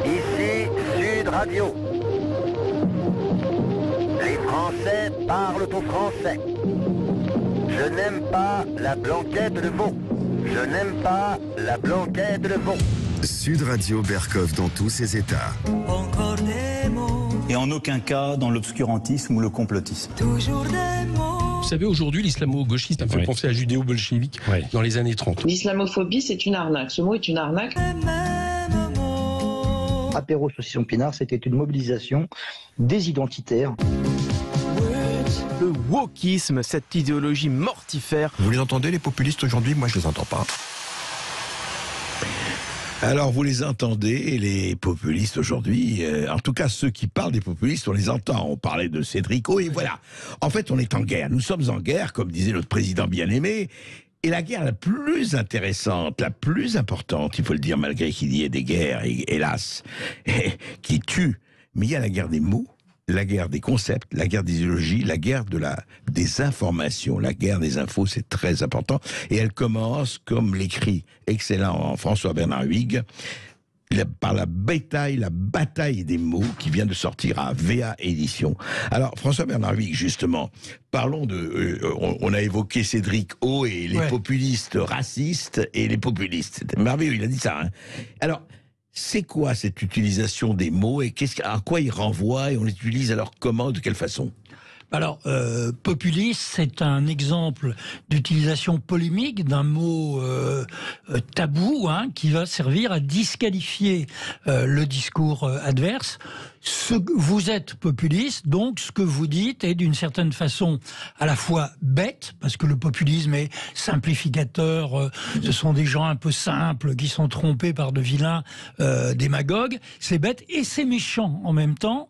Ici Sud Radio. Les Français parlent au français. Je n'aime pas la blanquette de veau. Je n'aime pas la blanquette de veau. Sud Radio Berkov dans tous ses états. Encore des mots. Et en aucun cas dans l'obscurantisme ou le complotisme. Toujours des mots. Vous savez, aujourd'hui, l'islamo-gauchiste a fait penser à judéo-bolchevique dans les années 30. L'islamophobie, c'est une arnaque. Ce mot est une arnaque. Les mêmes mots. Apéro saucisson pinard, c'était une mobilisation des identitaires. Le wokisme, cette idéologie mortifère. Vous les entendez, les populistes, aujourd'hui? Moi, je les entends pas. Alors, vous les entendez, les populistes aujourd'hui, en tout cas ceux qui parlent des populistes, on les entend. On parlait de Cédrico et voilà. En fait, on est en guerre. Nous sommes en guerre, comme disait notre président bien-aimé. Et la guerre la plus intéressante, la plus importante, il faut le dire malgré qu'il y ait des guerres, hélas, qui tuent. Mais il y a la guerre des mots, la guerre des concepts, la guerre des idéologies, la guerre des informations, la guerre des infos, c'est très important. Et elle commence, comme l'écrit excellent François-Bernard Huyghe, par la bataille des mots qui vient de sortir à VA Édition. Alors, François-Bernard Huyghe, justement, parlons on a évoqué Cédric O et les populistes racistes et les populistes. C'était merveilleux, il a dit ça. Hein. Alors, c'est quoi cette utilisation des mots et à quoi ils renvoient et on les utilise alors comment, de quelle façon? Alors, populiste, c'est un exemple d'utilisation polémique d'un mot tabou, qui va servir à disqualifier le discours adverse. Vous êtes populiste, donc ce que vous dites est d'une certaine façon à la fois bête, parce que le populisme est simplificateur, ce sont des gens un peu simples qui sont trompés par de vilains démagogues, c'est bête et c'est méchant en même temps,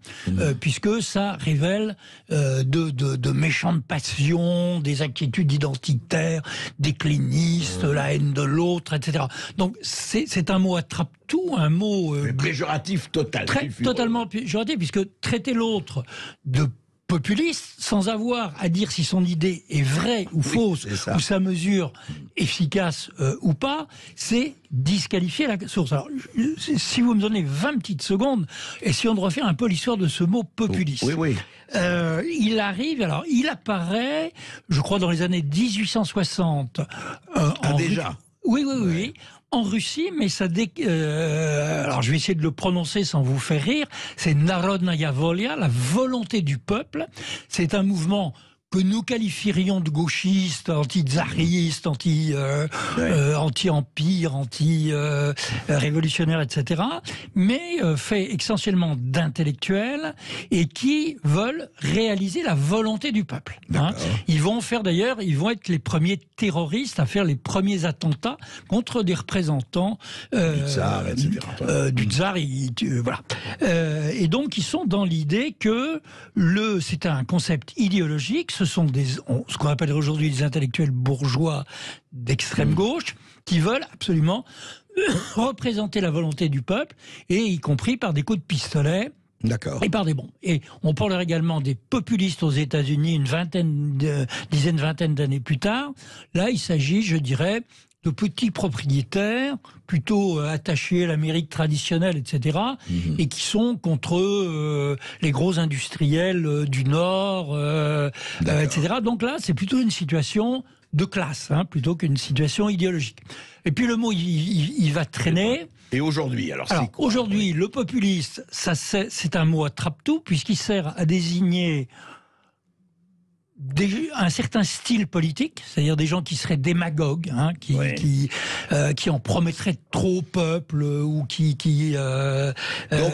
puisque ça révèle de méchantes passions, des inquiétudes identitaires, déclinistes, la haine de l'autre, etc. Donc c'est un mot attrape-tout, un mot... péjoratif total. Totalement péjoratif, puisque traiter l'autre de populiste, sans avoir à dire si son idée est vraie ou fausse, ou sa mesure efficace ou pas, c'est disqualifier la source. Alors, si vous me donnez 20 petites secondes, essayons de refaire un peu l'histoire de ce mot populiste. Oui. Il apparaît, je crois, dans les années 1860. Déjà. Oui. En Russie, mais alors je vais essayer de le prononcer sans vous faire rire, c'est Narodnaya Volia, la volonté du peuple. C'est un mouvement que nous qualifierions de gauchiste, anti-tsariste, anti-empire, anti-révolutionnaire, etc., mais fait essentiellement d'intellectuels et qui veulent réaliser la volonté du peuple. Ils vont être les premiers terroristes à faire les premiers attentats contre des représentants du tsar, etc. Du tsar, voilà. Et donc ils sont dans l'idée que c'est un concept idéologique. Ce sont ce qu'on appelle aujourd'hui des intellectuels bourgeois d'extrême gauche qui veulent absolument représenter la volonté du peuple, et y compris par des coups de pistolet. D'accord. Et par des bombes. Et on parlera également des populistes aux États-Unis une vingtaine d'années plus tard. Là, il s'agit, je dirais, de petits propriétaires, plutôt attachés à l'Amérique traditionnelle, etc., et qui sont contre les gros industriels du Nord, etc. Donc là, c'est plutôt une situation de classe, plutôt qu'une situation idéologique. Et puis le mot, il va traîner. Et aujourd'hui, alors c'est quoi? Aujourd'hui, le populiste, c'est un mot attrape-tout, puisqu'il sert à désigner un certain style politique, c'est-à-dire des gens qui seraient démagogues, qui en promettraient trop au peuple, ou donc,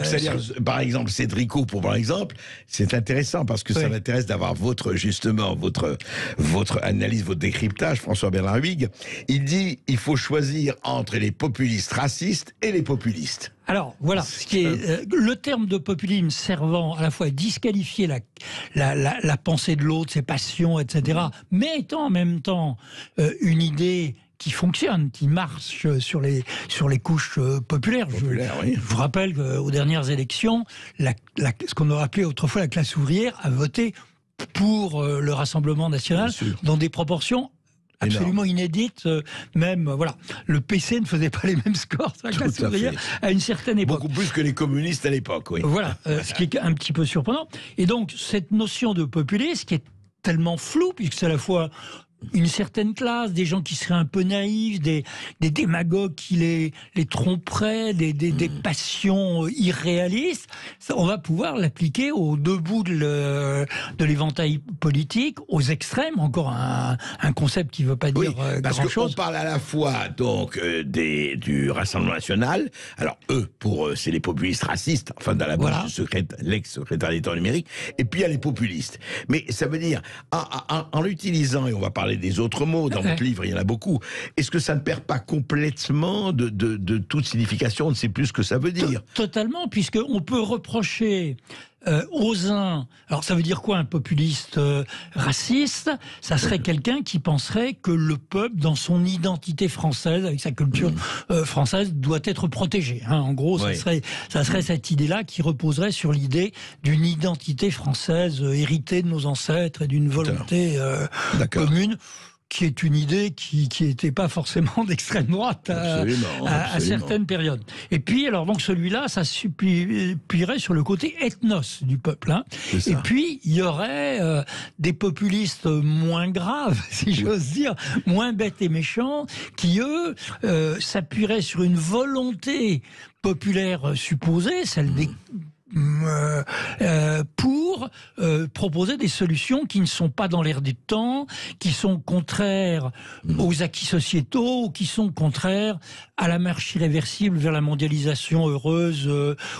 c'est-à-dire, par exemple, Cédrico, par exemple, c'est intéressant parce que ça m'intéresse d'avoir votre analyse, votre décryptage, François-Bernard Huyghe. Il dit, il faut choisir entre les populistes racistes et les populistes. Alors, voilà, ce qui est le terme de populisme servant à la fois à disqualifier la pensée de l'autre, ses passions, etc., mais étant en même temps une idée qui fonctionne, qui marche sur les couches populaires. Je vous rappelle qu'aux dernières élections, ce qu'on aurait appelé autrefois la classe ouvrière a voté pour le Rassemblement national dans des proportions absolument inédite. Même, voilà, le PC ne faisait pas les mêmes scores sur la classe ouvrière à une certaine époque. Beaucoup plus que les communistes à l'époque, oui. Voilà, ce qui est un petit peu surprenant. Et donc, cette notion de populisme qui est tellement floue, puisque c'est à la fois une certaine classe, des gens qui seraient un peu naïfs, des démagogues qui les tromperaient, des passions irréalistes, ça, on va pouvoir l'appliquer aux deux bouts de l'éventail politique, aux extrêmes, encore un concept qui ne veut pas dire grand-chose. On parle à la fois donc du Rassemblement National, alors pour eux, c'est les populistes racistes, enfin dans la bouche du l'ex-secrétaire d'État numérique, et puis il y a les populistes. Mais ça veut dire, en l'utilisant, et on va parler des autres mots, dans votre livre il y en a beaucoup, est-ce que ça ne perd pas complètement de toute signification? On ne sait plus ce que ça veut dire. Totalement, puisqu'on peut reprocher aux uns, alors ça veut dire quoi un populiste raciste? Ça serait quelqu'un qui penserait que le peuple, dans son identité française, avec sa culture française, doit être protégé. Hein. En gros, ça serait cette idée-là qui reposerait sur l'idée d'une identité française héritée de nos ancêtres et d'une volonté commune, qui est une idée qui n'était pas forcément d'extrême droite à certaines périodes. Et puis, alors donc celui-là, ça s'appuierait sur le côté ethnos du peuple. Hein. Et puis, il y aurait des populistes moins graves, si j'ose dire, moins bêtes et méchants, qui, eux, s'appuieraient sur une volonté populaire supposée, celle des pour proposer des solutions qui ne sont pas dans l'air du temps, qui sont contraires aux acquis sociétaux, qui sont contraires à la marche irréversible vers la mondialisation heureuse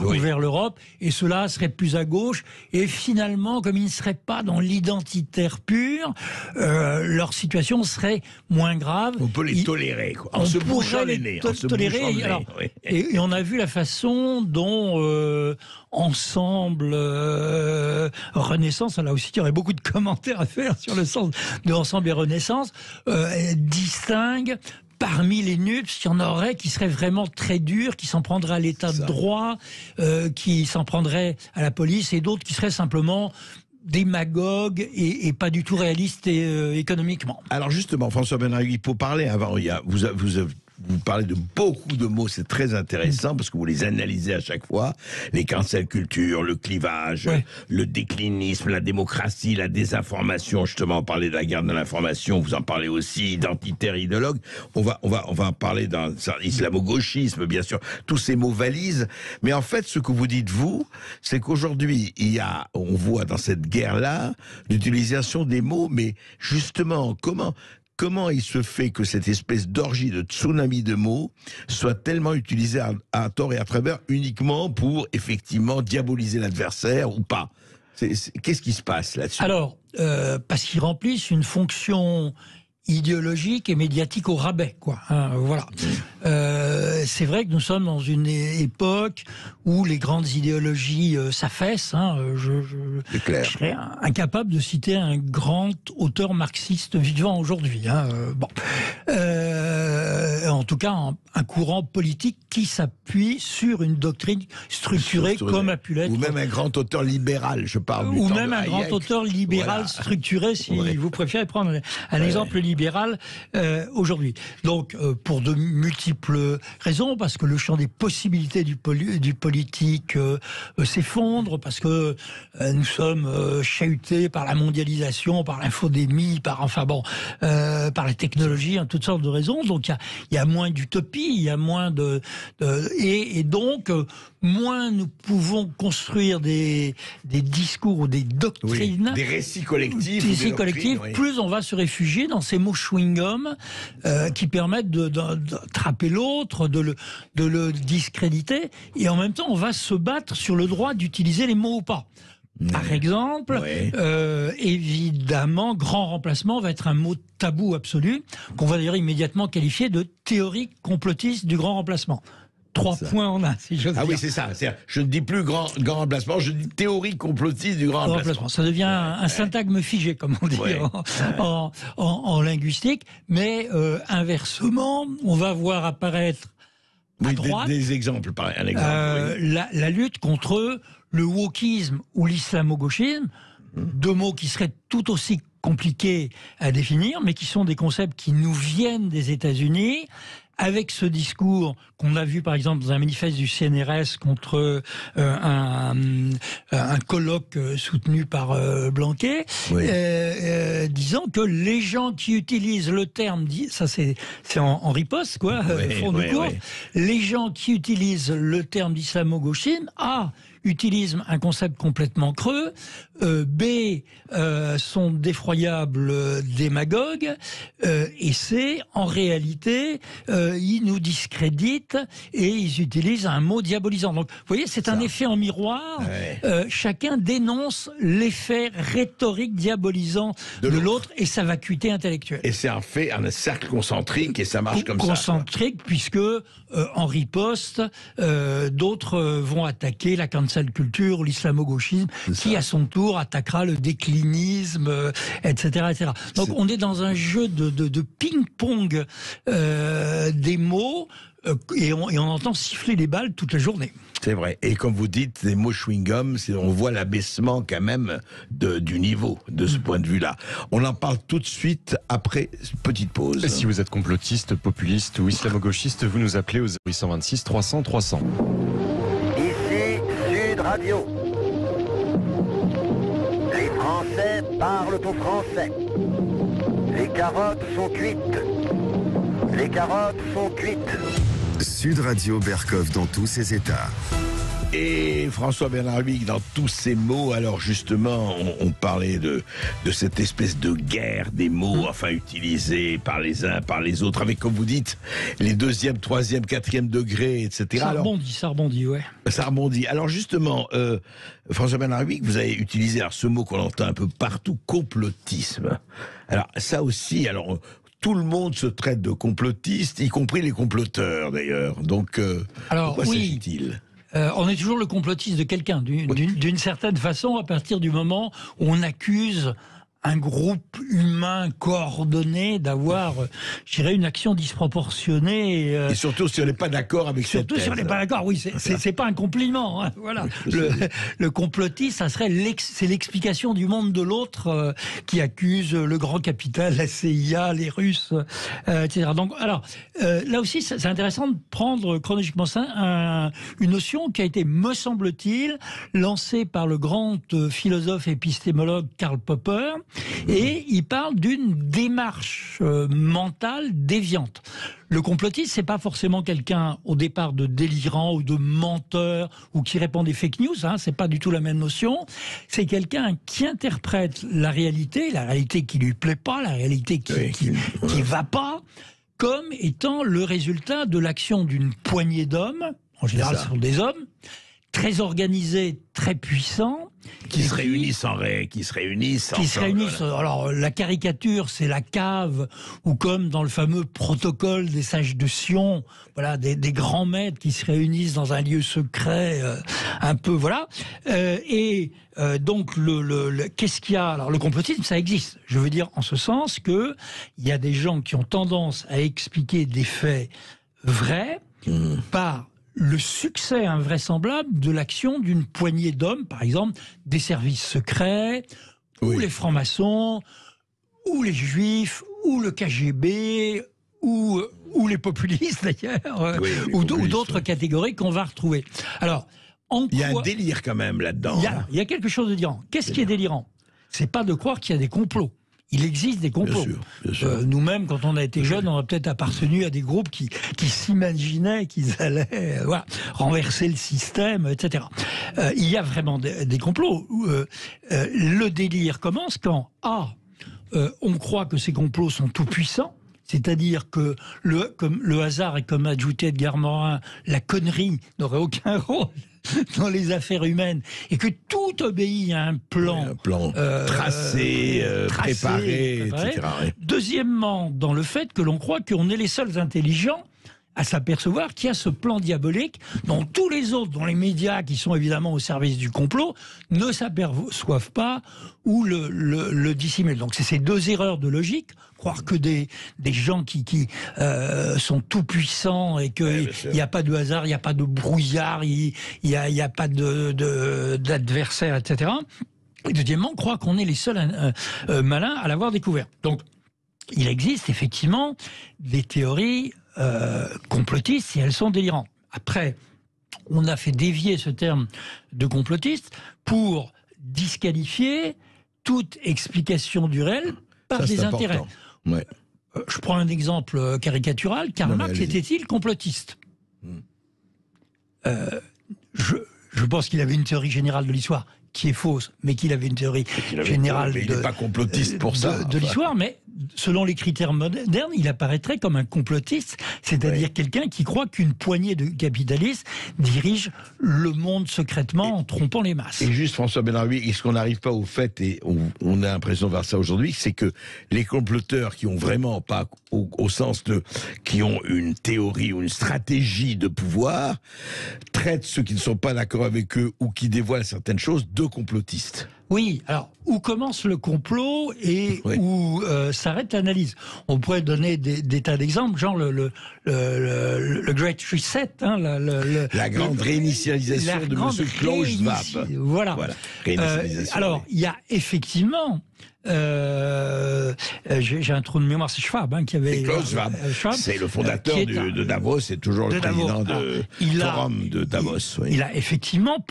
ou vers l'Europe. Et cela serait plus à gauche. Et finalement, comme ils ne seraient pas dans l'identitaire pur, leur situation serait moins grave. On peut les tolérer, quoi. En se bouchant les nez. Et on a vu la façon dont Ensemble, Renaissance, là aussi il y aurait beaucoup de commentaires à faire sur le sens de Ensemble et Renaissance, distingue parmi les NUPS, il y en aurait qui seraient vraiment très durs, qui s'en prendraient à l'état de droit, qui s'en prendraient à la police, et d'autres qui seraient simplement démagogues et pas du tout réalistes économiquement. Alors justement, François Benaragui, pour parler avant, vous parlez de beaucoup de mots, c'est très intéressant parce que vous les analysez à chaque fois. Les cancel culture, le clivage, le déclinisme, la démocratie, la désinformation. Justement, on parlait de la guerre de l'information, vous en parlez aussi, identitaire, idéologue. On va en parler dans l'islamo-gauchisme, bien sûr. Tous ces mots valises. Mais en fait, ce que vous dites, vous, c'est qu'aujourd'hui, on voit dans cette guerre-là l'utilisation des mots, mais justement, Comment il se fait que cette espèce d'orgie de tsunami de mots soit tellement utilisée à tort et à travers uniquement pour, effectivement, diaboliser l'adversaire ou pas? Qu'est-ce qui se passe là-dessus? Alors, parce qu'ils remplissent une fonction idéologique et médiatique au rabais, quoi. Hein, voilà. C'est vrai que nous sommes dans une époque où les grandes idéologies s'affaissent. Hein, je serais incapable de citer un grand auteur marxiste vivant aujourd'hui. Hein, en tout cas, un courant politique qui s'appuie sur une doctrine structurée comme a pu l'être. Ou même un grand auteur libéral, je parle du Ou temps même de un grand auteur libéral structuré, si vous préférez prendre un exemple libéral aujourd'hui. Donc, pour de multiples raisons, parce que le champ des possibilités du politique s'effondre, parce que nous sommes chahutés par la mondialisation, par l'infodémie, par la technologie, hein, toutes sortes de raisons. Donc, il y a moins d'utopie, il y a moins et donc, moins nous pouvons construire des discours ou des doctrines, des récits collectifs, plus on va se réfugier dans ces mots chewing-gum qui permettent d'attraper l'autre, de le discréditer, et en même temps on va se battre sur le droit d'utiliser les mots ou pas. Par exemple, évidemment, grand remplacement va être un mot tabou absolu, qu'on va d'ailleurs immédiatement qualifier de théorie complotiste du grand remplacement. 3 points en un, si j'ose dire. Ah oui, c'est ça. Je ne dis plus grand remplacement, je dis théorie complotiste du grand remplacement. Ça devient un syntagme figé, comme on dit en linguistique. Mais inversement, on va voir apparaître à droite des exemples, un exemple. La lutte contre le wokisme ou l'islamo-gauchisme, deux mots qui seraient tout aussi compliqués à définir, mais qui sont des concepts qui nous viennent des États-Unis, avec ce discours qu'on a vu par exemple dans un manifeste du CNRS contre un colloque soutenu par Blanquet, disant que les gens qui utilisent le terme, ça c'est en riposte quoi, fond du cours, les gens qui utilisent le terme d'islamo-gauchisme, utilisent un concept complètement creux, B, sont d'effroyables démagogues, et C, en réalité, ils nous discréditent et ils utilisent un mot diabolisant. Donc, vous voyez, c'est un effet en miroir. Chacun dénonce l'effet rhétorique diabolisant de l'autre et sa vacuité intellectuelle. Et c'est un cercle concentrique, et ça marche comme ça. Concentrique, puisque en riposte, d'autres vont attaquer la cancel culture ou l'islamo-gauchisme, qui à son tour attaquera le déclinisme, etc., etc. Donc on est dans un jeu de ping-pong des mots, et on entend siffler les balles toute la journée. C'est vrai. Et comme vous dites, les mots chewing-gum, on voit l'abaissement quand même du niveau de ce point de vue-là. On en parle tout de suite après petite pause. Et si vous êtes complotiste, populiste ou islamo-gauchiste, vous nous appelez au 0826 300 300. Ici Sud Radio. Les Français parlent au français. Les carottes sont cuites. Les carottes sont cuites. Sud Radio Berkov dans tous ses états. Et François-Bernard Luig dans tous ces mots. Alors justement, on parlait de cette espèce de guerre des mots, enfin utilisés par les uns, par les autres, avec, comme vous dites, les 2e, 3e, 4e degrés, etc. Ça rebondit, ouais. Ça rebondit. Alors justement, François-Bernard Luig, vous avez utilisé ce mot qu'on entend un peu partout, complotisme. Alors ça aussi, tout le monde se traite de complotiste, y compris les comploteurs d'ailleurs. Donc, pourquoi s'agit-il ? On est toujours le complotiste de quelqu'un, d'une certaine façon, à partir du moment où on accuse un groupe humain coordonné d'avoir, je dirais, une action disproportionnée. Et surtout si on n'est pas d'accord avec cette thèse. Surtout si on n'est pas d'accord, oui, c'est pas un compliment. Hein, voilà. Le complotiste, ça serait c'est l'explication du monde de l'autre qui accuse le grand capital, la CIA, les Russes, etc. Donc, alors, là aussi, c'est intéressant de prendre chronologiquement ça, une notion qui a été, me semble-t-il, lancée par le grand philosophe épistémologue Karl Popper. Et il parle d'une démarche mentale déviante. Le complotiste, c'est pas forcément quelqu'un au départ de délirant ou de menteur ou qui répand des fake news, c'est pas du tout la même notion. C'est quelqu'un qui interprète la réalité qui lui plaît pas, la réalité qui va pas, comme étant le résultat de l'action d'une poignée d'hommes, en général ce sont des hommes, très organisés, très puissants, qui se réunissent. Alors, la caricature, c'est la cave, ou comme dans le fameux protocole des sages de Sion, voilà, des grands maîtres qui se réunissent dans un lieu secret, un peu, voilà. Donc, qu'est-ce qu'il y a ? Alors, le complotisme, ça existe. Je veux dire, en ce sens que il y a des gens qui ont tendance à expliquer des faits vrais par le succès invraisemblable de l'action d'une poignée d'hommes, par exemple des services secrets, ou les francs-maçons, ou les juifs, ou le KGB, ou les populistes d'ailleurs, ou d'autres catégories qu'on va retrouver. Alors, il y a un délire quand même là-dedans. Il y a quelque chose de délirant. Qu'est-ce qui est délirant ? C'est pas de croire qu'il y a des complots. Il existe des complots. Bien sûr. Nous-mêmes, quand on a été jeunes, on a peut-être appartenu à des groupes qui s'imaginaient qu'ils allaient renverser le système, etc. Il y a vraiment des complots. Le délire commence quand on croit que ces complots sont tout-puissants, c'est-à-dire que comme le hasard et comme a ajouté Edgar Morin, la connerie n'aurait aucun rôle dans les affaires humaines, et que tout obéit à un plan, tracé, préparé, etc. Deuxièmement, dans le fait que l'on croit qu'on est les seuls intelligents à s'apercevoir qu'il y a ce plan diabolique dont tous les autres, dont les médias qui sont évidemment au service du complot, ne s'aperçoivent pas ou le dissimulent. Donc c'est ces deux erreurs de logique, croire que des gens qui sont tout puissants et qu'il n'y a pas de hasard, il n'y a pas de brouillard, il n'y a pas d'adversaire, etc. Et deuxièmement, croire qu'on est les seuls malins à l'avoir découvert. Donc, il existe effectivement des théories complotistes et elles sont délirantes. Après, on a fait dévier ce terme de complotiste pour disqualifier toute explication du réel par des intérêts. Ouais. Je prends un exemple caricatural. Karl Marx était-il complotiste ? Je pense qu'il avait une théorie générale de l'histoire qui est fausse, mais qu'il avait une théorie générale il n'est pas complotiste pour ça. De l'histoire, mais selon les critères modernes, il apparaîtrait comme un complotiste, c'est-à-dire quelqu'un qui croit qu'une poignée de capitalistes dirige le monde secrètement en trompant les masses. Et juste, François Benarabi, est-ce qu'on n'arrive pas au fait, et on a l'impression de voir ça aujourd'hui, c'est que les comploteurs qui ont vraiment pas, au sens de, qui ont une théorie ou une stratégie de pouvoir, traitent ceux qui ne sont pas d'accord avec eux ou qui dévoilent certaines choses de complotistes. Oui, alors, où commence le complot et où s'arrête l'analyse. On pourrait donner des tas d'exemples, genre le Great Reset, hein, la grande réinitialisation de M. Klaus Schwab. Voilà. Alors, il y a effectivement... j'ai un trou de mémoire, c'est Schwab qui avait... Klaus Schwab, c'est le fondateur de Davos, c'est toujours le président du forum de Davos. Il a effectivement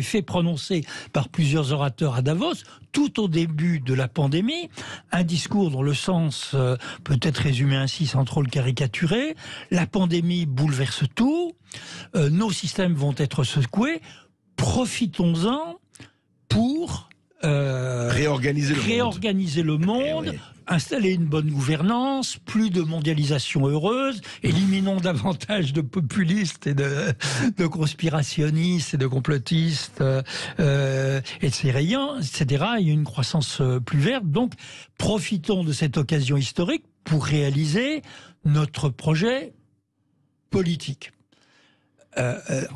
fait prononcer par plusieurs orateurs à Davos, tout au début de la pandémie, un discours dont le sens peut être résumé ainsi sans trop le caricaturer. La pandémie bouleverse tout, nos systèmes vont être secoués, profitons-en pour... réorganiser le monde, installer une bonne gouvernance, plus de mondialisation heureuse, éliminons davantage de populistes et de conspirationnistes et de complotistes, etc. Il y a une croissance plus verte. Donc, profitons de cette occasion historique pour réaliser notre projet politique.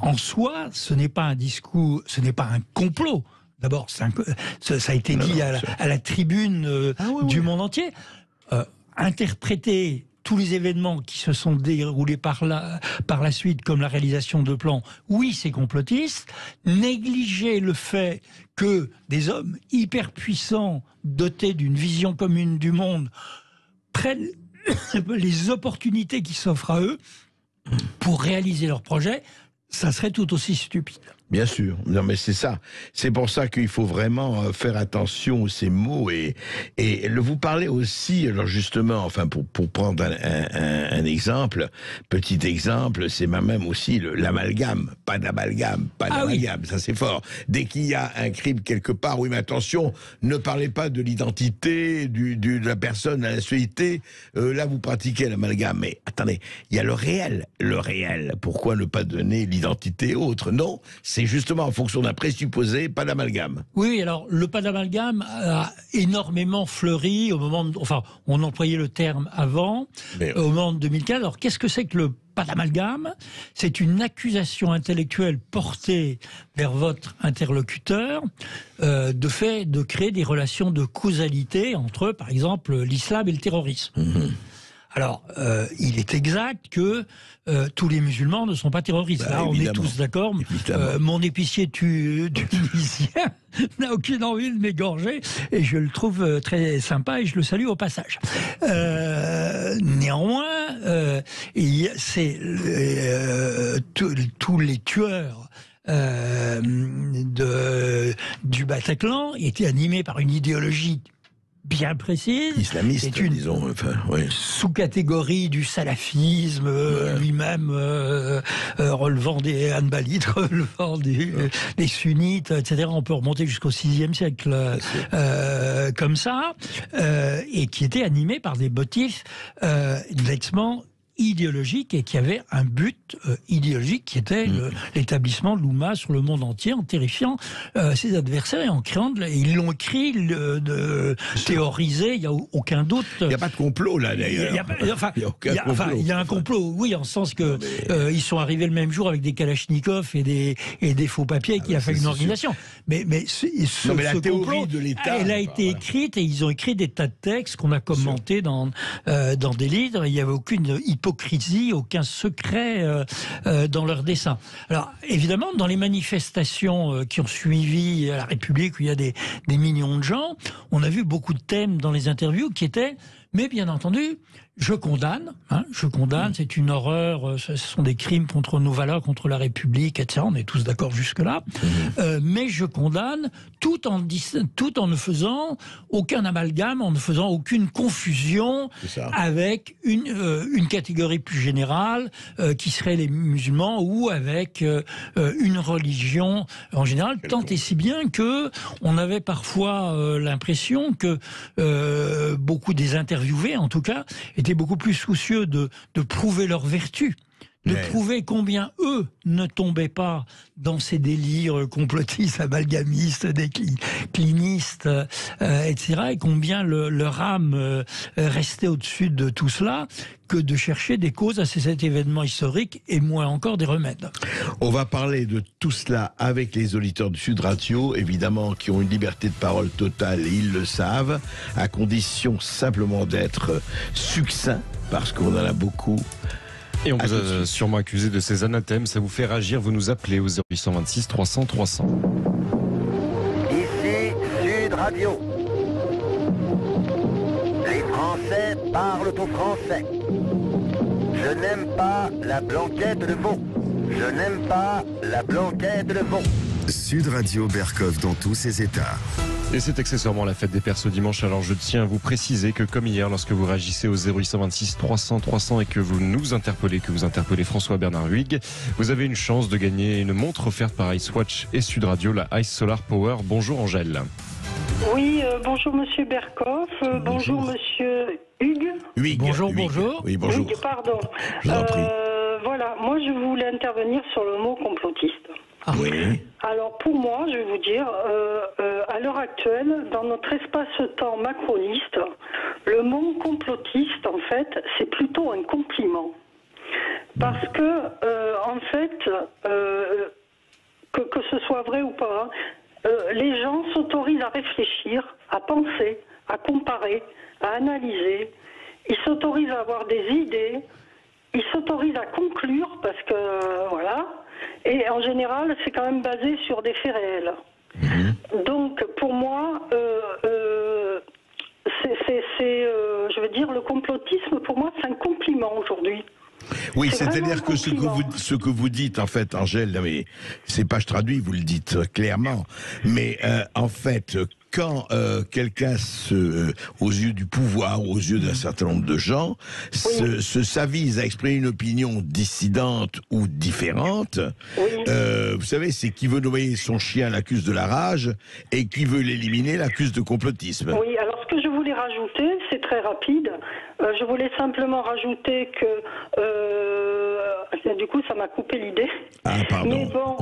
En soi, ce n'est pas un discours, ce n'est pas un complot. D'abord, ça a été dit à la tribune du monde entier. Interpréter tous les événements qui se sont déroulés par la suite, comme la réalisation de plans, oui, c'est complotiste. Négliger le fait que des hommes hyper puissants, dotés d'une vision commune du monde, prennent les opportunités qui s'offrent à eux pour réaliser leurs projets, ça serait tout aussi stupide. Bien sûr, non mais c'est ça. C'est pour ça qu'il faut vraiment faire attention à ces mots et vous parlez aussi, alors justement, enfin pour prendre un exemple, petit exemple, c'est même aussi l'amalgame, pas d'amalgame, ça c'est fort. Dès qu'il y a un crime quelque part, oui mais attention, ne parlez pas de l'identité de la personne, de la nationalité, là vous pratiquez l'amalgame, mais attendez, il y a le réel, pourquoi ne pas donner l'identité autre? Non, c'est justement en fonction d'un présupposé, pas d'amalgame. Oui, alors le pas d'amalgame a énormément fleuri au moment, on employait le terme avant, au moment de 2015. Alors qu'est-ce que c'est que le pas d'amalgame? C'est une accusation intellectuelle portée vers votre interlocuteur de fait de créer des relations de causalité entre, par exemple, l'islam et le terrorisme. Alors, il est exact que tous les musulmans ne sont pas terroristes. Là, on est tous d'accord. Mon épicier tunisien n'a aucune envie de m'égorger et je le trouve très sympa et je le salue au passage. Néanmoins, tous les tueurs du Bataclan étaient animés par une idéologie bien précise. Islamiste, c'est une sous-catégorie du salafisme, lui-même relevant des hanbalites, relevant des sunnites, etc. On peut remonter jusqu'au VIe siècle comme ça, et qui était animé par des motifs nettement idéologique et qui avait un but idéologique qui était l'établissement de l'Oumma sur le monde entier en terrifiant ses adversaires et en créant ils l'ont écrit, théorisé, il n'y a aucun doute. Il n'y a pas de complot là d'ailleurs. Il y a un complot, oui, en sens que ils sont arrivés le même jour avec des kalachnikovs et des faux papiers qu'il a fallu une organisation. Mais la théorie complot, de l'État, elle a été écrite et ils ont écrit des tas de textes qu'on a commentés dans des livres. Il n'y avait aucune hypothèse hypocrisie, aucun secret dans leur dessin. Alors évidemment, dans les manifestations qui ont suivi la République, où il y a des millions de gens, on a vu beaucoup de thèmes dans les interviews qui étaient, mais bien entendu, je condamne, c'est une horreur, ce sont des crimes contre nos valeurs, contre la République, etc. On est tous d'accord jusque-là. Mais je condamne tout en ne faisant aucun amalgame, en ne faisant aucune confusion avec une catégorie plus générale qui serait les musulmans ou avec une religion en général, tant et si bien que on avait parfois l'impression que beaucoup des interviewés, en tout cas, étaient beaucoup plus soucieux de prouver leur vertu, de prouver combien eux ne tombaient pas dans ces délires complotistes, amalgamistes, déclinistes, etc., et combien leur âme restait au-dessus de tout cela, que de chercher des causes à cet événement historique et moins encore des remèdes. On va parler de tout cela avec les auditeurs de Sud Radio, évidemment, qui ont une liberté de parole totale, et ils le savent, à condition simplement d'être succinct, parce qu'on en a beaucoup. Et on vous a sûrement accusé de ces anathèmes, ça vous fait réagir, vous nous appelez au 0826 300 300. Ici Sud Radio. Les Français parlent au français. Je n'aime pas la blanquette de veau. Je n'aime pas la blanquette de veau. Sud Radio Berkov dans tous ses états. Et c'est accessoirement la fête des Pères ce dimanche, alors je tiens à vous préciser que comme hier, lorsque vous réagissez au 0826 300 300 et que vous nous interpellez, François Bernard Huyghe, vous avez une chance de gagner une montre offerte par Icewatch et Sud Radio, la Ice Solar Power. Bonjour Angèle. Oui, bonjour Monsieur Berkov, bonjour Monsieur Huyghe. Bonjour. Oui, bonjour. Huyghe, pardon. Je vous en prie. Voilà, moi je voulais intervenir sur le mot complotiste. Oui. Alors pour moi, je vais vous dire, à l'heure actuelle, dans notre espace-temps macroniste, le mot complotiste, en fait, c'est plutôt un compliment. Parce que, en fait, que ce soit vrai ou pas, les gens s'autorisent à réfléchir, à penser, à comparer, à analyser. Ils s'autorisent à avoir des idées. Ils s'autorisent à conclure parce que, voilà. Et en général, c'est quand même basé sur des faits réels. Donc, pour moi, je veux dire, le complotisme, pour moi, c'est un compliment aujourd'hui. Oui, c'est-à-dire que ce que vous dites, en fait, Angèle, mais c'est pas je traduis, vous le dites clairement, mais en fait, quand quelqu'un, aux yeux du pouvoir, aux yeux d'un certain nombre de gens, s'avise à exprimer une opinion dissidente ou différente, vous savez, c'est qui veut nommer son chien l'accuse de la rage et qui veut l'éliminer l'accuse de complotisme. Oui, alors ce que je voulais rajouter, c'est très rapide. Je voulais simplement rajouter que du coup ça m'a coupé l'idée. Ah, pardon. Mais bon,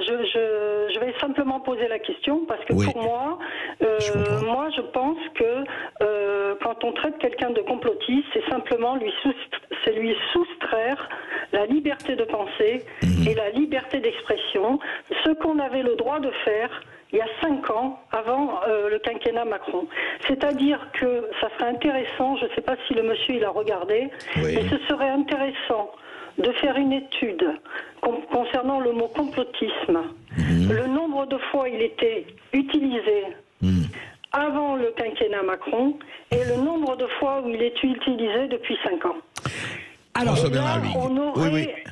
je vais simplement poser la question parce que pour moi, je pense que quand on traite quelqu'un de complotiste, c'est simplement lui soustraire la liberté de penser et la liberté d'expression, ce qu'on avait le droit de faire il y a 5 ans, avant le quinquennat Macron. C'est-à-dire que ça serait intéressant, je ne sais pas si le monsieur il a regardé, mais ce serait intéressant de faire une étude concernant le mot complotisme. Le nombre de fois il était utilisé avant le quinquennat Macron et le nombre de fois où il est utilisé depuis 5 ans. Alors là,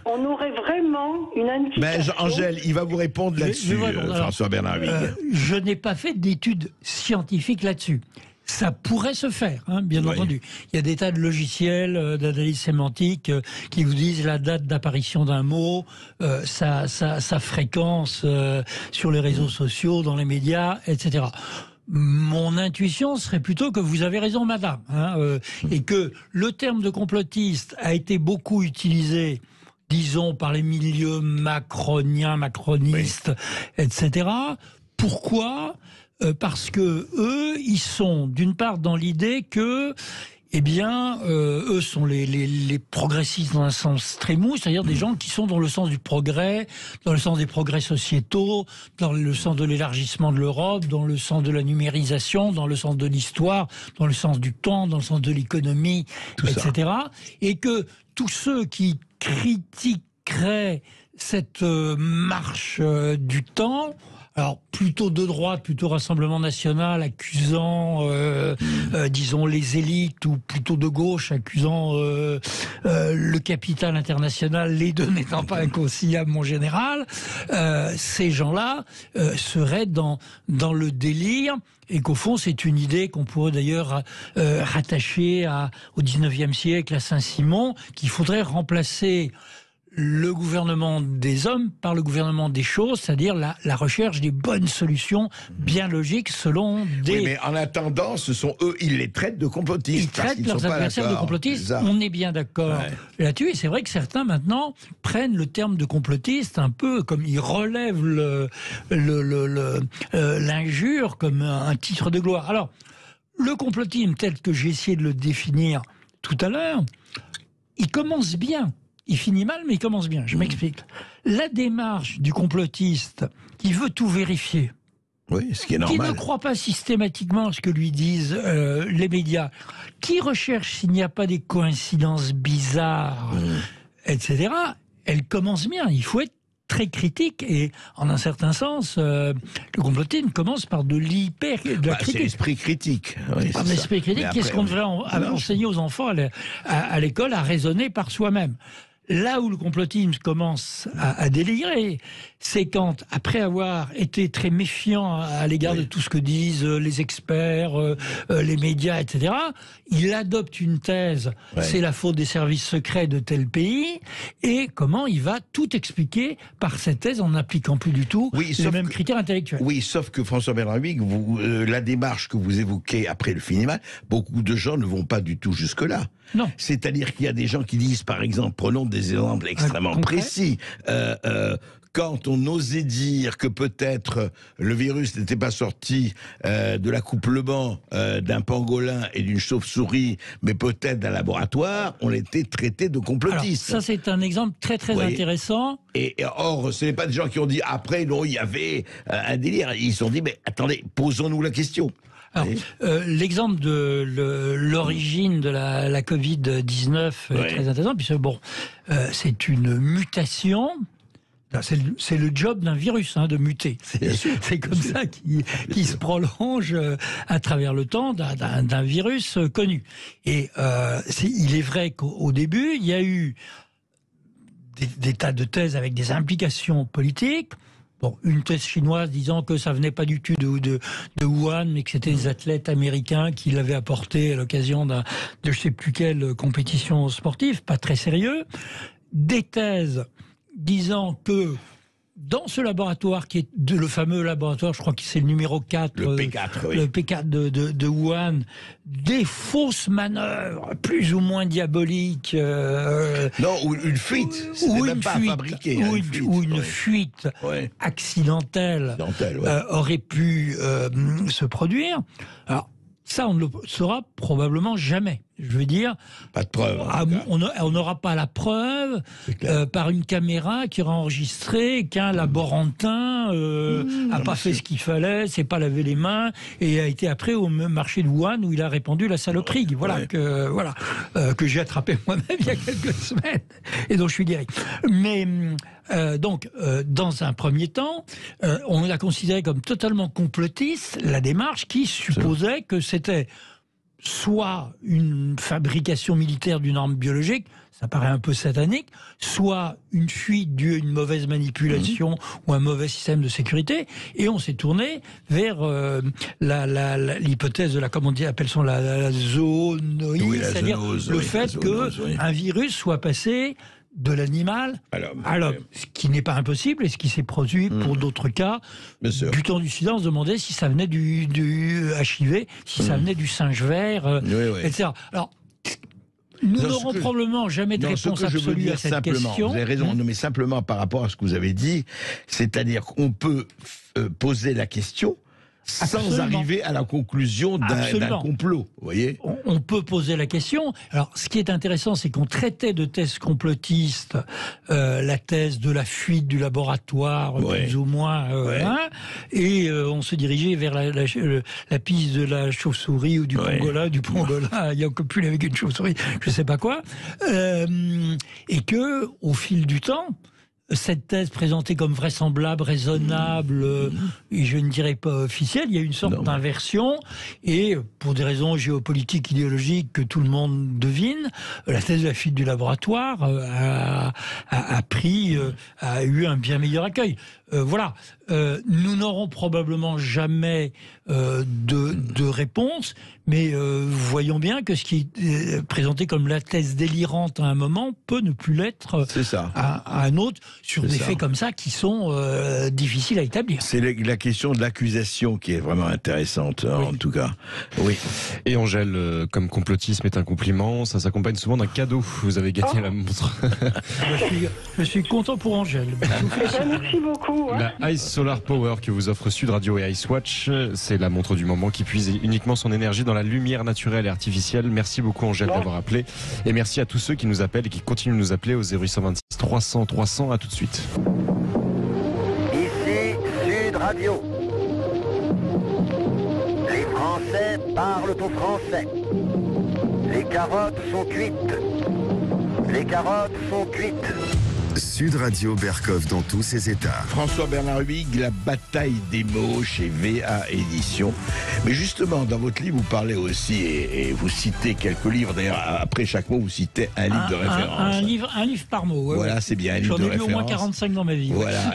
on aurait vraiment une indication. Angèle, il va vous répondre là-dessus, François Bernard Huyghe. Je n'ai pas fait d'études scientifiques là-dessus. Ça pourrait se faire, hein, bien entendu. Il y a des tas de logiciels d'analyse sémantique qui vous disent la date d'apparition d'un mot, sa fréquence sur les réseaux sociaux, dans les médias, etc. Mon intuition serait plutôt que vous avez raison, madame, et que le terme de complotiste a été beaucoup utilisé, disons, par les milieux macronistes, etc. Pourquoi ? Parce que eux, ils sont d'une part dans l'idée que eh bien, eux sont les progressistes dans un sens très mou, c'est-à-dire des gens qui sont dans le sens du progrès, dans le sens des progrès sociétaux, dans le sens de l'élargissement de l'Europe, dans le sens de la numérisation, dans le sens de l'histoire, dans le sens du temps, dans le sens de l'économie, etc. Et que tous ceux qui critiqueraient cette marche du temps, alors plutôt de droite, plutôt Rassemblement National, accusant, disons, les élites, ou plutôt de gauche, accusant le capital international, les deux n'étant pas inconciliables, mon général, ces gens-là seraient dans le délire, et qu'au fond, c'est une idée qu'on pourrait d'ailleurs rattacher au 19e siècle, à Saint-Simon, qu'il faudrait remplacer le gouvernement des hommes par le gouvernement des choses, c'est-à-dire la recherche des bonnes solutions bien logiques selon des... Oui, mais en attendant, ce sont eux, ils les traitent de complotistes. Ils traitent leurs adversaires de complotistes, on est bien d'accord là-dessus, et c'est vrai que certains maintenant prennent le terme de complotiste un peu comme ils relèvent l'injure comme un titre de gloire. Alors, le complotisme tel que j'ai essayé de le définir tout à l'heure, il commence bien. Il finit mal, mais il commence bien. Je m'explique. La démarche du complotiste qui veut tout vérifier, ce qui est normal, qui ne croit pas systématiquement à ce que lui disent les médias, qui recherche s'il n'y a pas des coïncidences bizarres, etc., elle commence bien. Il faut être très critique, et en un certain sens, le complotisme commence par de la critique. C'est l'esprit critique. L'esprit critique, qu'est-ce qu'on devrait enseigner aux enfants à l'école, à raisonner par soi-même. Là où le complotisme commence à délirer, c'est quand, après avoir été très méfiant à l'égard de tout ce que disent les experts, les médias, etc., il adopte une thèse, c'est la faute des services secrets de tel pays, et comment il va tout expliquer par cette thèse en n'appliquant plus du tout les mêmes critères intellectuels. Oui, sauf que François-Bernard Huyghe, la démarche que vous évoquez après le finiment, beaucoup de gens ne vont pas du tout jusque-là. Non. C'est-à-dire qu'il y a des gens qui disent, par exemple, prenons des exemples extrêmement précis, quand on osait dire que peut-être le virus n'était pas sorti de l'accouplement d'un pangolin et d'une chauve-souris, mais peut-être d'un laboratoire, on était traité de complotiste. Alors, ça, c'est un exemple très très intéressant. Et or, ce n'est pas des gens qui ont dit, après, non, il y avait un délire. Ils se sont dit, mais attendez, posons-nous la question. Alors, l'exemple de l'origine de la Covid-19 est très intéressant, puisque c'est une mutation. C'est le job d'un virus, de muter. C'est comme ça qu'il se prolonge à travers le temps d'un virus connu. Et il est vrai qu'au début, il y a eu des tas de thèses avec des implications politiques. Bon, une thèse chinoise disant que ça venait pas du tout de Wuhan, mais que c'était des athlètes américains qui l'avaient apporté à l'occasion de je sais plus quelle compétition sportive, pas très sérieux. Des thèses disant que dans ce laboratoire, qui est le fameux laboratoire, je crois que c'est le numéro 4, le P4, le P4 de Wuhan, des fausses manœuvres, plus ou moins diaboliques. Non, ou une fuite, c'était même pas fabriqué. Ou une fuite accidentelle aurait pu se produire. Alors, ça, on ne le saura probablement jamais. Je veux dire, pas de preuve. On n'aura pas la preuve par une caméra qui aura enregistré qu'un laborantin n'a pas fait ce qu'il fallait, s'est pas lavé les mains et a été après au marché de Wuhan où il a répandu la saloperie. Que j'ai attrapé moi-même il y a quelques semaines et dont je suis guéri. Mais dans un premier temps, on l'a considéré comme totalement complotiste, la démarche qui supposait que c'était soit une fabrication militaire d'une arme biologique, ça paraît un peu satanique, soit une fuite due à une mauvaise manipulation ou un mauvais système de sécurité, et on s'est tourné vers l'hypothèse de la, comment on dit, appelle-t-on la zoonoïde, c'est-à-dire le fait qu'un virus soit passé de l'animal à l'homme, ce qui n'est pas impossible et ce qui s'est produit pour d'autres cas. Du temps du sida, on se demandait si ça venait du HIV, si ça venait du singe vert, etc. Alors, nous n'aurons probablement jamais de réponse absolue à cette question. Vous avez raison, mais simplement par rapport à ce que vous avez dit, c'est-à-dire qu'on peut poser la question, sans arriver à la conclusion d'un complot, vous voyez. On peut poser la question. Alors, ce qui est intéressant, c'est qu'on traitait de thèse complotiste la thèse de la fuite du laboratoire, plus ou moins, et on se dirigeait vers la piste de la chauve-souris ou du pangolin, il y a encore plus avec une chauve-souris, je sais pas quoi, et que, au fil du temps, cette thèse présentée comme vraisemblable, raisonnable, et je ne dirais pas officielle, il y a une sorte d'inversion, et pour des raisons géopolitiques, idéologiques que tout le monde devine, la thèse de la fuite du laboratoire a eu un bien meilleur accueil. Voilà, nous n'aurons probablement jamais de réponse, mais voyons bien que ce qui est présenté comme la thèse délirante à un moment peut ne plus l'être à un autre, sur des faits comme ça qui sont difficiles à établir. C'est la question de l'accusation qui est vraiment intéressante, en tout cas. Oui. Et Angèle, comme complotisme est un compliment, ça s'accompagne souvent d'un cadeau. Vous avez gagné la montre. Je suis content pour Angèle. Merci beaucoup. La Ice Solar Power que vous offre Sud Radio et Ice Watch, c'est la montre du moment qui puise uniquement son énergie dans la lumière naturelle et artificielle. Merci beaucoup Angèle d'avoir appelé, et merci à tous ceux qui nous appellent et qui continuent de nous appeler au 0826 300 300. À tout de suite. Ici Sud Radio. Les Français parlent au français. Les carottes sont cuites. Les carottes sont cuites. Sud Radio Berkov dans tous ses états. François-Bernard Huyghe, La bataille des mots chez VA Édition. Mais justement, dans votre livre, vous parlez aussi, et vous citez quelques livres. D'ailleurs, après chaque mot, vous citez un livre de référence. Un livre par mot. Voilà, c'est bien, un livre de référence. J'en ai lu au moins 45 dans ma vie. Voilà,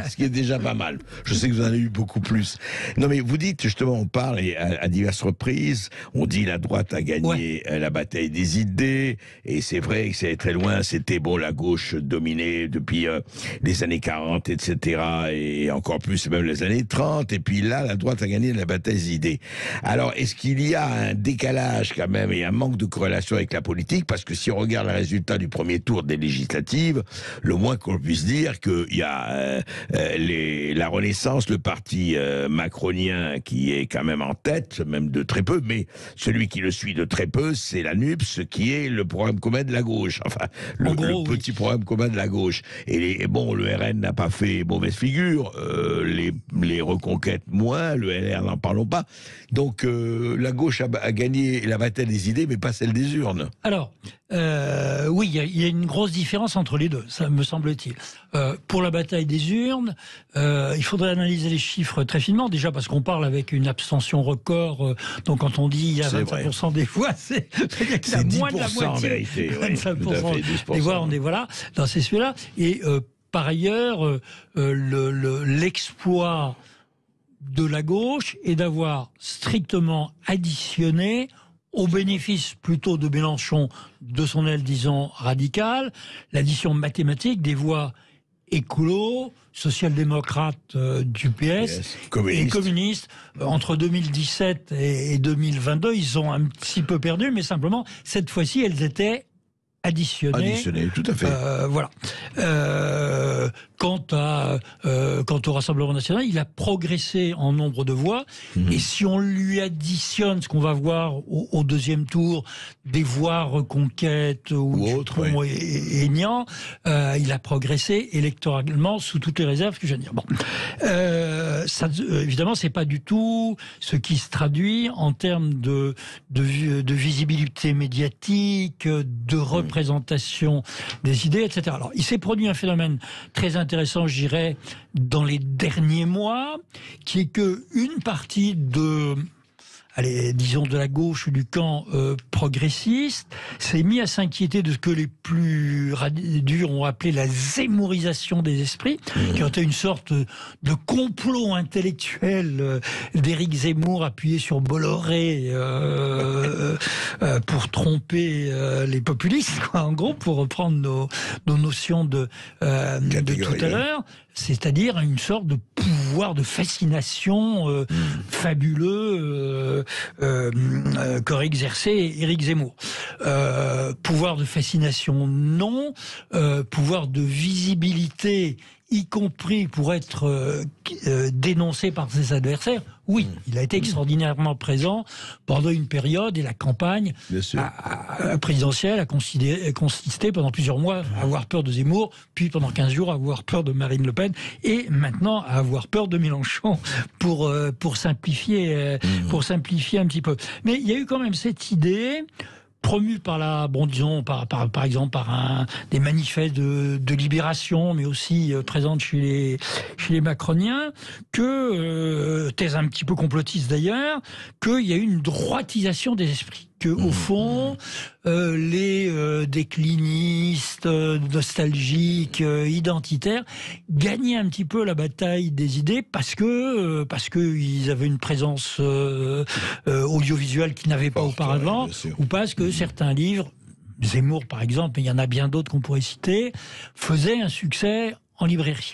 ce qui est déjà pas mal. Je sais que vous en avez eu beaucoup plus. Non, mais vous dites, justement, on parle à diverses reprises, on dit la droite a gagné la bataille des idées, et c'est vrai que c'est très loin, c'était la gauche dominée depuis les années 40, etc., et encore plus même les années 30, et puis là, la droite a gagné la bataille des idées. Alors, est-ce qu'il y a un décalage quand même et un manque de corrélation avec la politique? Parce que si on regarde le résultat du premier tour des législatives, le moins qu'on puisse dire qu'il y a la Renaissance, le parti macronien qui est quand même en tête, même de très peu, mais celui qui le suit de très peu, c'est la NUPS, qui est le programme commun de la gauche, enfin, le petit programme commun de la gauche. Et le RN n'a pas fait mauvaise figure, les reconquêtes moins, le LR n'en parlons pas. Donc la gauche a gagné la bataille des idées, mais pas celle des urnes. Alors, oui, il y a une grosse différence entre les deux, ça me semble-t-il. Pour la bataille des urnes, il faudrait analyser les chiffres très finement, déjà parce qu'on parle avec une abstention record, donc quand on dit il y a 25% des voix, c'est moins de la moitié. En vérité, 25% des voix, on est dans ces sujets-là. Et par ailleurs, l'exploit de la gauche est d'avoir strictement additionné au bénéfice plutôt de Mélenchon, de son aile, disons, radicale, l'addition mathématique des voix écolo, social-démocrates du PS et communistes. Entre 2017 et 2022, ils ont un petit peu perdu, mais simplement, cette fois-ci, elles étaient additionnées, tout à fait. Voilà. Quant au Rassemblement national, il a progressé en nombre de voix. Et si on lui additionne ce qu'on va voir au deuxième tour, des voix reconquête ou Dutronc et Aignan, il a progressé électoralement sous toutes les réserves que je viens de dire. Bon, évidemment, c'est pas du tout ce qui se traduit en termes de visibilité médiatique, de représentation des idées, etc. Alors, il s'est produit un phénomène très intéressant, je dirais, dans les derniers mois, qui est que une partie de la gauche ou du camp progressiste, s'est mis à s'inquiéter de ce que les plus durs ont appelé la zémourisation des esprits, qui ont été une sorte de complot intellectuel d'Éric Zemmour appuyé sur Bolloré pour tromper les populistes, quoi, en gros, pour reprendre nos notions de tout à l'heure. C'est-à-dire une sorte de pouvoir de fascination fabuleux qu'aurait exercé Éric Zemmour. Pouvoir de fascination, non. Pouvoir de visibilité y compris pour être dénoncé par ses adversaires. Oui, il a été extraordinairement présent pendant une période, et la campagne présidentielle a consisté pendant plusieurs mois à avoir peur de Zemmour, puis pendant 15 jours à avoir peur de Marine Le Pen, et maintenant à avoir peur de Mélenchon pour simplifier un petit peu. Mais il y a eu quand même cette idée promu par par exemple par des manifestes de libération, mais aussi présente chez les macroniens, que thèse un petit peu complotiste d'ailleurs, qu'il y a eu une droitisation des esprits. Que au fond, les déclinistes, nostalgiques, identitaires, gagnaient un petit peu la bataille des idées parce que ils avaient une présence audiovisuelle qu'ils n'avaient pas auparavant, ou parce que certains livres, Zemmour par exemple, mais il y en a bien d'autres qu'on pourrait citer, faisaient un succès en librairie.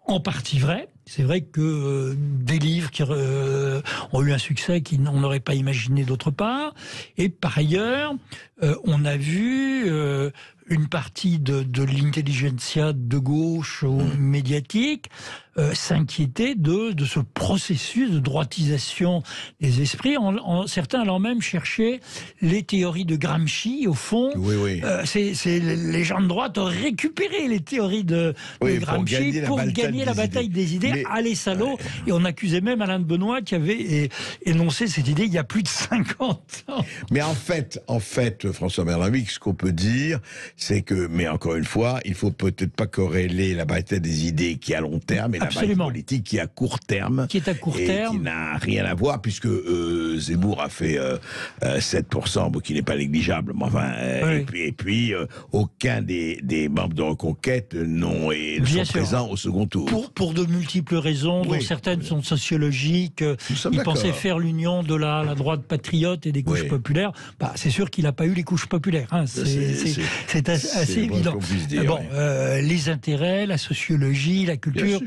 En partie vrai. C'est vrai que des livres qui ont eu un succès qu'on n'aurait pas imaginé d'autre part. Et par ailleurs, on a vu une partie de l'intelligentsia de gauche ou médiatique s'inquiéter de ce processus de droitisation des esprits, certains allant même chercher les théories de Gramsci. Au fond, les gens de droite ont récupéré les théories de Gramsci pour gagner la bataille des idées. Allez, salauds. Et on accusait même Alain de Benoît qui avait énoncé cette idée il y a plus de 50 ans. Mais en fait, François Bernard-Wick, ce qu'on peut dire, c'est que, mais encore une fois, il faut peut-être pas corréler la bataille des idées qui est à long terme et la bataille politique qui est à court terme. Qui est à court terme. Qui n'a rien à voir, puisque Zemmour a fait 7%, bon, qui n'est pas négligeable, mais enfin, et puis aucun des membres de Reconquête ne sont présents au second tour. Pour de multiples raisons, dont certaines sont sociologiques. Il pensait faire l'union de la droite patriote et des couches populaires. Bah, c'est sûr qu'il n'a pas eu les couches populaires. Hein. C'est assez évident. Les intérêts, la sociologie, la culture,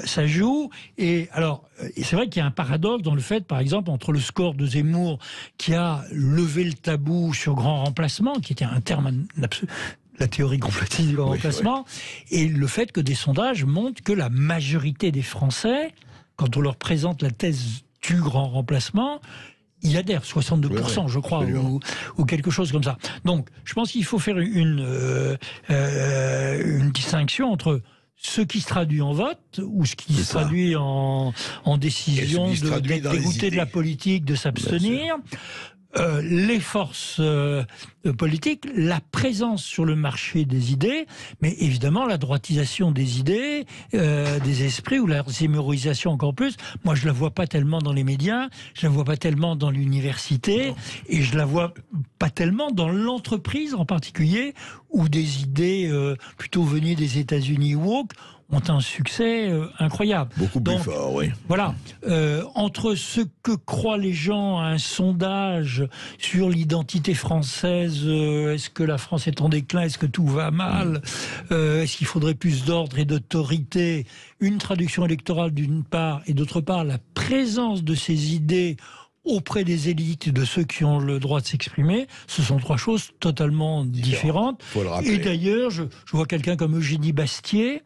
ça joue. Et alors, c'est vrai qu'il y a un paradoxe dans le fait, par exemple, entre le score de Zemmour qui a levé le tabou sur grand remplacement, qui était un terme absolu, la théorie complotiste du grand remplacement, et le fait que des sondages montrent que la majorité des Français, quand on leur présente la thèse du grand remplacement, il adhère, 62%, je crois, ou quelque chose comme ça. Donc, je pense qu'il faut faire une distinction entre ce qui se traduit en vote, ou ce qui se traduit en décision d'être dégoûté de la politique, de s'abstenir. Les forces politiques, la présence sur le marché des idées, mais évidemment la droitisation des idées, des esprits, ou la zémorisation encore plus. Moi, je la vois pas tellement dans les médias, je la vois pas tellement dans l'université, et je la vois pas tellement dans l'entreprise en particulier, où des idées plutôt venues des États-Unis woke ont un succès incroyable. Beaucoup plus fort, oui. Voilà. Entre ce que croient les gens à un sondage sur l'identité française, est-ce que la France est en déclin, est-ce que tout va mal, est-ce qu'il faudrait plus d'ordre et d'autorité, une traduction électorale d'une part, et d'autre part la présence de ces idées auprès des élites, de ceux qui ont le droit de s'exprimer, ce sont trois choses totalement différentes. Faut le rappeler. Et d'ailleurs, je vois quelqu'un comme Eugénie Bastier,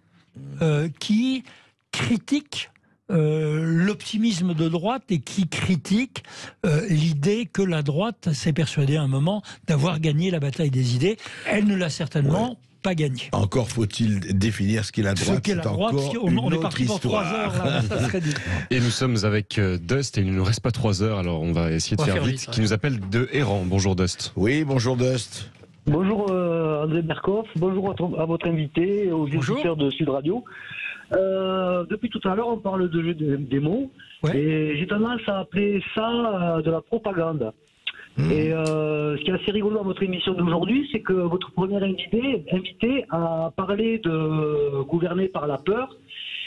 qui critique l'optimisme de droite et qui critique l'idée que la droite s'est persuadée à un moment d'avoir gagné la bataille des idées. Elle ne l'a certainement pas gagnée. Encore faut-il définir ce qu'est la droite. On est parti pour 3 heures. Là, ça serait dit. Et nous sommes avec Dust, et il ne nous reste pas 3 heures, alors on va essayer de faire vite, qui nous appelle de Héran. Bonjour Dust. Oui, bonjour Dust. Bonjour André Berkoff, bonjour à votre invité et aux éditeurs de Sud Radio. Depuis tout à l'heure, on parle de jeu des mots, et j'ai tendance à appeler ça de la propagande. Et ce qui est assez rigolo dans votre émission d'aujourd'hui, c'est que votre premier invité a parlé de gouverner par la peur.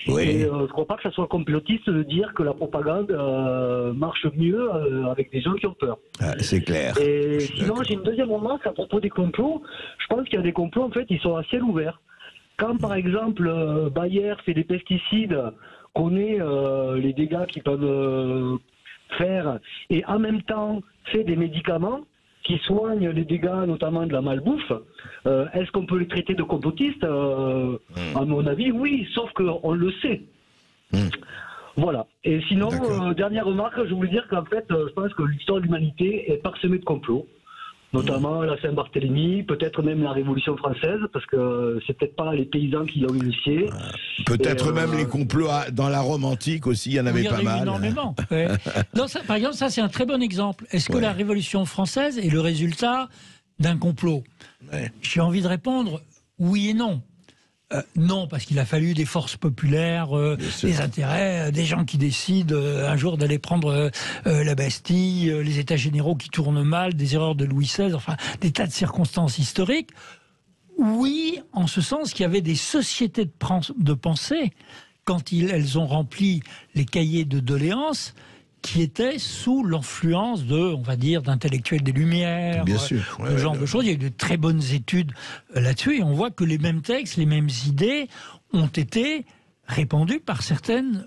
Et je ne crois pas que ça soit complotiste de dire que la propagande marche mieux avec des gens qui ont peur. C'est clair. Et sinon, j'ai une deuxième remarque à propos des complots. Je pense qu'il y a des complots, en fait, ils sont à ciel ouvert. Quand, par exemple, Bayer fait des pesticides, connaît les dégâts qu'ils peuvent faire, et en même temps fait des médicaments qui soignent les dégâts, notamment de la malbouffe, est-ce qu'on peut les traiter de complotistes? À mon avis, oui, sauf qu'on le sait. Voilà. Et sinon, dernière remarque, je voulais dire qu'en fait, je pense que l'histoire de l'humanité est parsemée de complots. Notamment la Saint-Barthélemy, peut-être même la Révolution française, parce que c'est peut-être pas les paysans qui l'ont initié. Peut-être même les complots dans la Rome antique aussi, il y en avait pas mal. Énormément. Ouais. Non, ça, par exemple, ça c'est un très bon exemple. Est-ce que la Révolution française est le résultat d'un complot? J'ai envie de répondre oui et non. Non, parce qu'il a fallu des forces populaires, des intérêts, des gens qui décident un jour d'aller prendre la Bastille, les États généraux qui tournent mal, des erreurs de Louis XVI, enfin des tas de circonstances historiques. Oui, en ce sens qu'il y avait des sociétés de pensée, quand elles ont rempli les cahiers de doléances, qui étaient sous l'influence on va dire, d'intellectuels des Lumières, ce genre de choses. Il y a eu de très bonnes études là-dessus, et on voit que les mêmes textes, les mêmes idées ont été répandues par certaines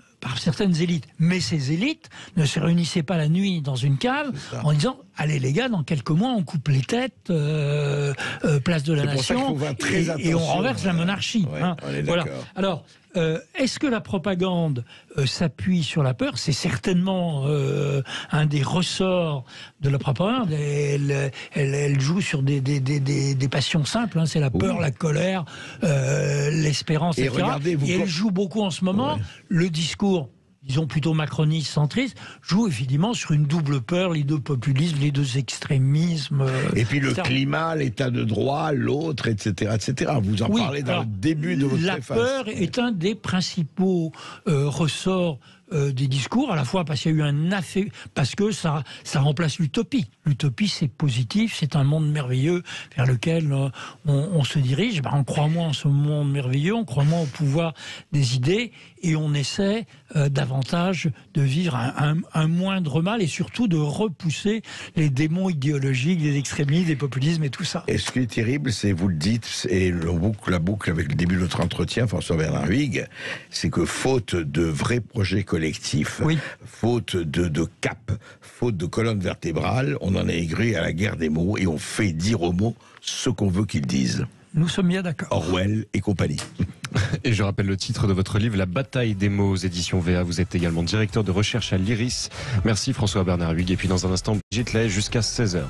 élites. Mais ces élites ne se réunissaient pas la nuit dans une cave en disant « Allez les gars, dans quelques mois, on coupe les têtes, place de la Nation, et on renverse la monarchie. Voilà. Alors, est-ce que la propagande s'appuie sur la peur? C'est certainement un des ressorts de la propagande. Elle joue sur des passions simples. C'est la peur, la colère, l'espérance, etc. Et elle joue beaucoup en ce moment. Le discours, disons plutôt macroniste, centriste, joue évidemment sur une double peur, les deux populismes, les deux extrémismes. Et puis le climat, l'état de droit, l'autre, etc., etc. Vous en parlez dans le début de votre préface. La peur est un des principaux ressorts des discours, à la fois parce qu'il y a eu parce que ça remplace l'utopie. L'utopie, c'est positif, c'est un monde merveilleux vers lequel on se dirige. On croit moins en ce monde merveilleux, on croit moins au pouvoir des idées, et on essaie davantage de vivre un moindre mal, et surtout de repousser les démons idéologiques, les extrémismes, les populismes et tout ça. Et ce qui est terrible, c'est, vous le dites, et la boucle avec le début de notre entretien, François-Bernard Huyghe, c'est que faute de vrais projets collectifs, faute de cap, faute de colonne vertébrale, on en est aigri à la guerre des mots, et on fait dire aux mots ce qu'on veut qu'ils disent. Nous sommes bien d'accord. Orwell et compagnie. Et je rappelle le titre de votre livre, La bataille des mots, aux éditions VA. Vous êtes également directeur de recherche à l'IRIS. Merci François-Bernard Huyghe. Et puis dans un instant, Brigitte Lahaie jusqu'à 16h.